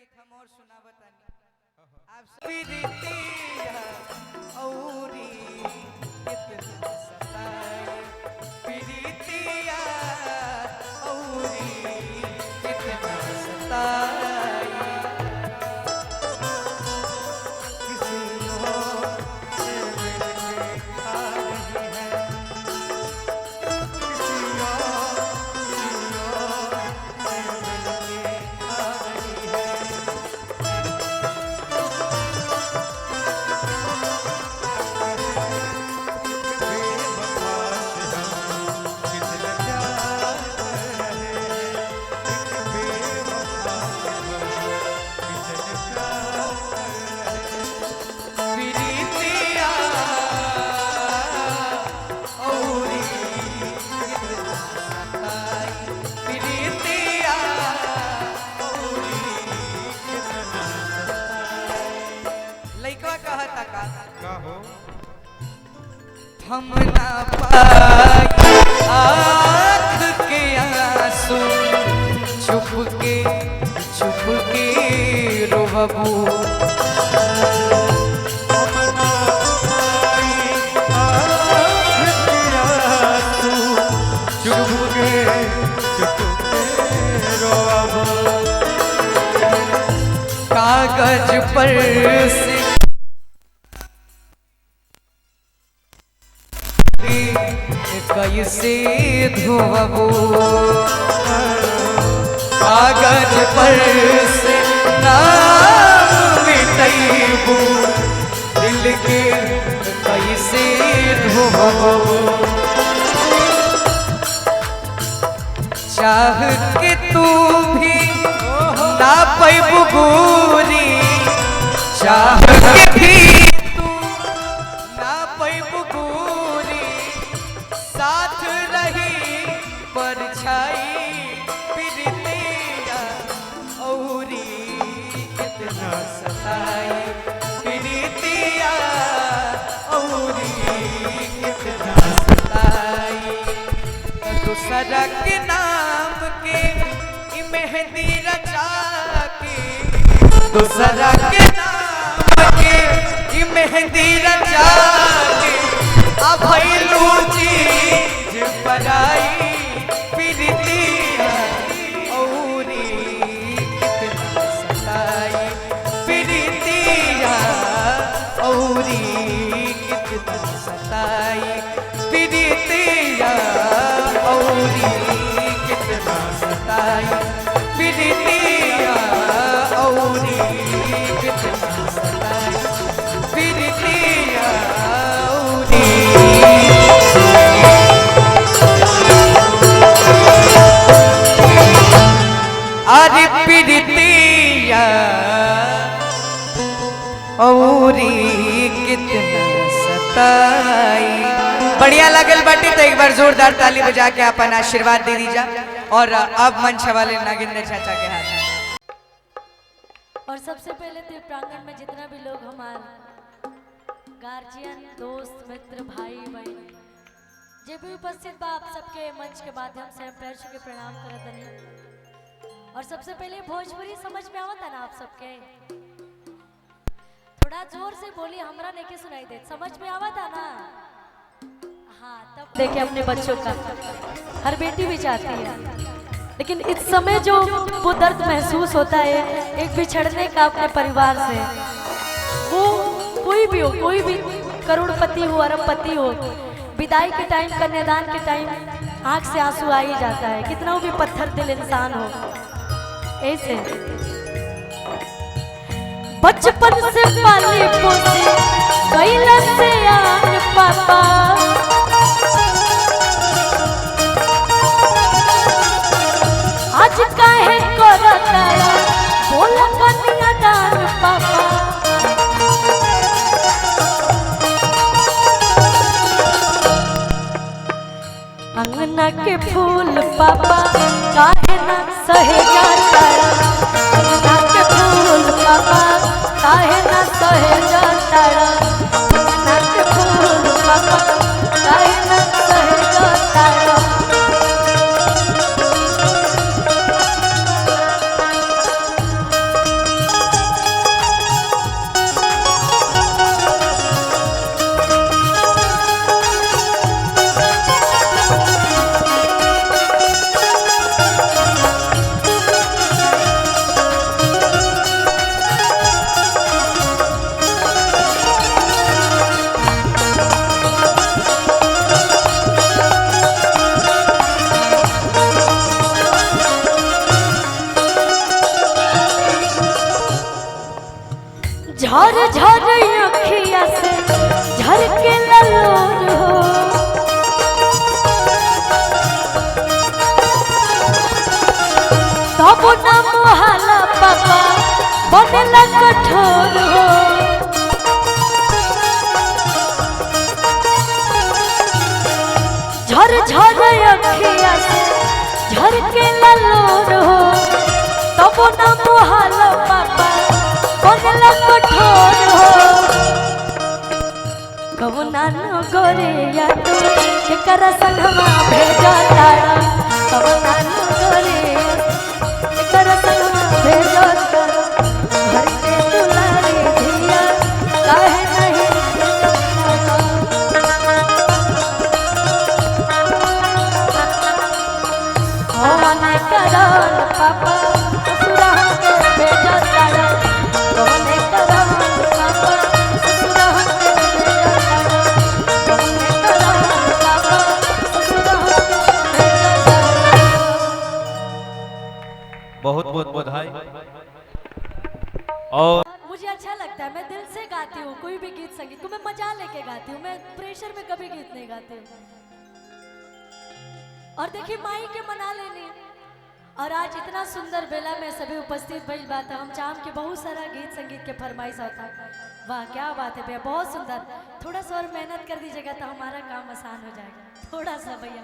एक हम और सुना बतानी आप प्रीतिया औरी कितना सताए प्रीतिया औरी कितना सताए किसी और से मिलके आ रही है किसी और से मिलके आ रही है हम ना पाए आँख के आंसू छुप के रोबू हम ना पाए आँख के आंसू छुप के रोबू कागज पर से कैसे धोबो कागज पर से नाम मिटैबू दिल के कैसे धोबो चाह के तू भी ना पैबू गोरी चाह के भी तू ना पैबू गोरी साथ रही परछाई प्रीतिया औरी कितना सताई प्रीतिया औरी कितना सताई दूसरा के नाम के मेहंदी रचा के दूसरा के नाम के मेहंदी रचा के अब चीज पराई प्रीतिया औरी कितना सताई प्रीतिया औरी कितना सताई प्रीतिया औरी कितना सताई प्रीतिया औरी कितना सताई प्रीतिया अरे प्रीतिया औरी कितना सताई बढ़िया लगल बाटी तो एक बार जोरदार ताली बजा के अपन आशीर्वाद दे दीजा और अब मंच वाले नागेंद्र चाचा के हाथ और सबसे पहले तो प्रांगण में जितना भी लोग हमारे गार्जियन दोस्त मित्र भाई बहन जे भी उपस्थित बा आप सबके मंच के माध्यम से हम पैर छू के प्रणाम करत हनी और सबसे पहले भोजपुरी समझ में आवता ना आप सबके थोड़ा जोर से बोली हमरा नहीं के सुनाई दे समझ में आवता ना हाँ तब देखे अपने बच्चों का हर बेटी भी चाहती है लेकिन इस समय जो वो दर्द महसूस होता है एक बिछड़ने का अपने परिवार से वो कोई भी हो कोई भी करोड़पति हो अरबपति हो विदाई के टाइम कन्यादान के टाइम आंख से आंसू आ ही जाता है कितना वो भी पत्थर दिल इंसान हो ऐसे बचपन से पाले पोसे कैला से आन पापा आज काहे करता बोला कन्यादान पापा अंगना के फूल पापा काहे ना सहे जाता अंगना के फूल पापा काहे ना सहे जाता अंगना के फूल पापा काहे ना सहे जाता झर झर अखिया से झर के ललोर हो तब न मोहाला पापा बनेला कठोर हो झर झर अखिया से झर के ललोर हो तब न मोहाला पापा बनेला कठोर हो कबुना न गोरे या तू केकर संगमा भेजा तारा कबुना न गोरे केकर संगमा भेजा तारा घर के दुलारी धिया काहे नहीं हवन करन पापा ससुरा के भेजा तारा हवन करन पापा ससुरा के भेजा तारा हवन करन पापा ससुरा के भेजा तारा। बहुत बहुत बधाई। और मुझे अच्छा लगता है, मैं दिल से गाती हूँ कोई भी गीत संगीत को मैं मजा लेके गाती हूँ, मैं प्रेशर में कभी गीत नहीं गाती हूँ। और देखिए माई के मना लेने और आज इतना सुंदर बेला में सभी उपस्थित भइल बात हम चाहम कि बहुत सारा गीत संगीत के फरमाइश होता। वाह क्या बात है भैया, बहुत सुंदर। थोड़ा सा और मेहनत कर दीजिएगा तो हमारा काम आसान हो जाएगा, थोड़ा सा भैया।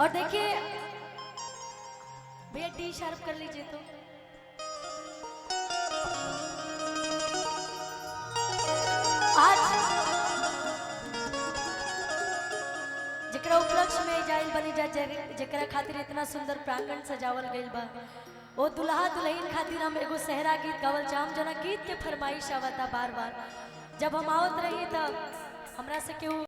और देखिए भैया डी शार्प कर लीजिए तो आज जकरा उपलक्ष्य में जाइल बनी जा जकरा खातिर इतना सुंदर प्रांगण सजावल गइल बा वो दुल्हा दुल्हन खातिर हम एगो सहरा गीत गावल चाहम जना गीत के फरमाइश आवता बार बार। जब हम आवत रही तब हमरा से केहू